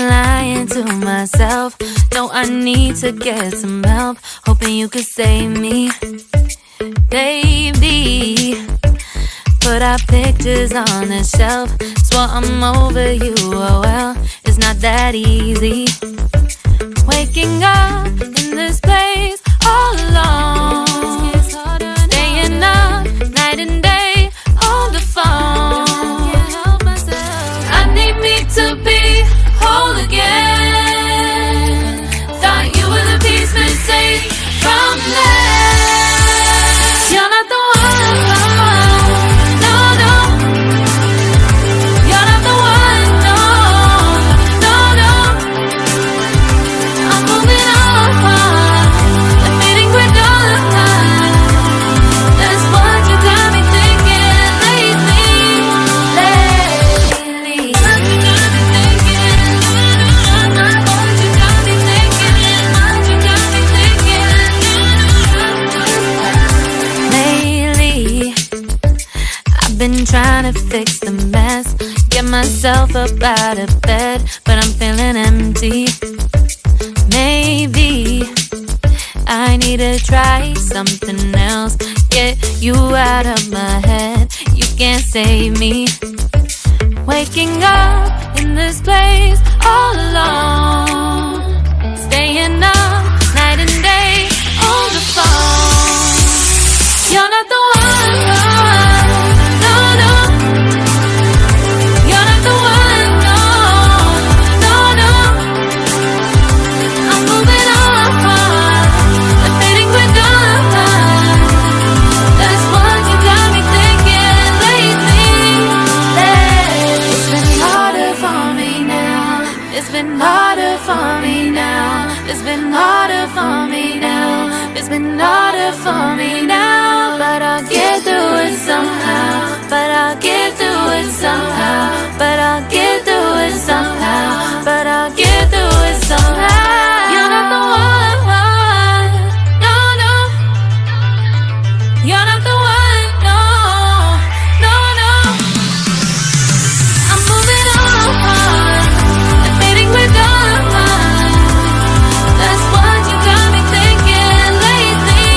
been lying to myself. No, I need to get some help. Hoping you could save me, baby. Put our pictures on the shelf. Swore I'm over you, oh well, it's not that easy. Waking up in this place all alone, staying up night and day on the phone. I need me to be whole again. Thought you were the piece missing from last. You're not the one, no, no. You're not the one, no, no, no. I'm moving on, I'm fading quick all the time. That's what you got me thinking lately. What you got me thinking, what you got me thinking, what you got me thinking. Lately, I've been trying to fix the mess, get myself up out of bed, but I'm feeling empty. Maybe I need to try something else, get you out of my head. You can't save me. Waking up in this place all alone, staying up night and day on the phone. You're not the one, no, no. You're not the one, no, no, no. I'm moving on, I'm fading quick all the time. That's what you got me thinking lately. It's been harder for me now. It's been harder for me now. It's been harder for me now. It's been harder for me now. But I'll get through it somehow. But I'll get through it somehow. But I'll get through it somehow. But I'll get through it somehow. You're not the one, no, no. You're not the one, no, no, no. I'm moving on, I'm fading with all of mine. That's what you got me thinking lately.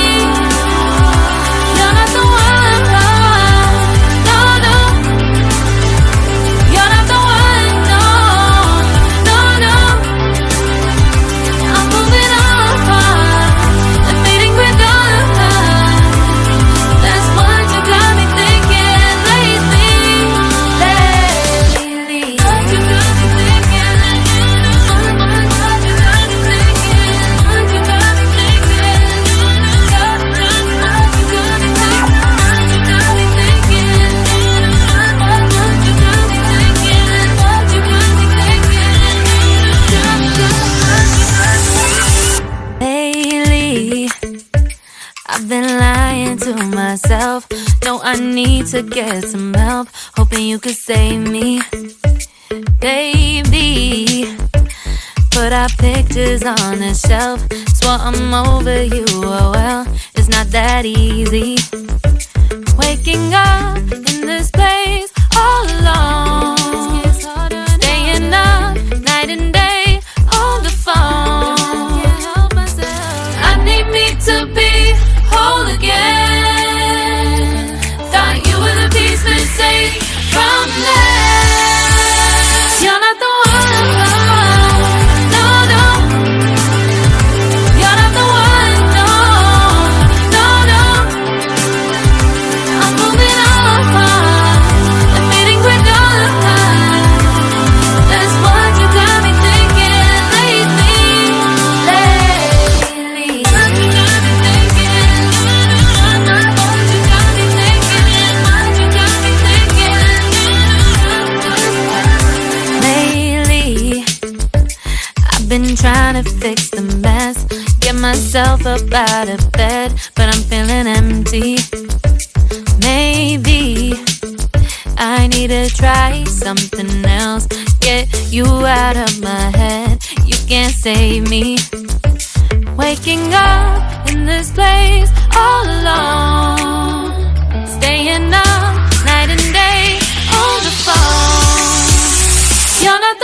You're not the one, no, no. You're not the one, no, no, no. I'm moving on, I'm fading with all of mine. That's what you got me thinking lately. What you got me thinking, what you got me thinking, what you got me thinking, what you got me thinking, what you got me thinking, what you got me thinking. Lately, I've been lying to myself. No, I need to get some help. Hoping you could save me, baby. Put our pictures on the shelf. Swore I'm over you, oh well, it's not that easy. Waking up in this place all alone, staying up night and day on the phone. I need me to be whole again. Thought you were the piece missing from last. You're not the one, no, no. You're not the one, no, no, no. I'm moving on, I'm fading quick all the time. That's what you got me thinking lately. What you got me thinking, what you got me thinking, what you got me thinking. Lately, I've been trying to fix the mess, get myself up out of bed, but I'm feeling empty. Maybe I need to try something else, get you out of my head. You can't save me. Waking up in this place all alone, staying up night and day on the phone. You're not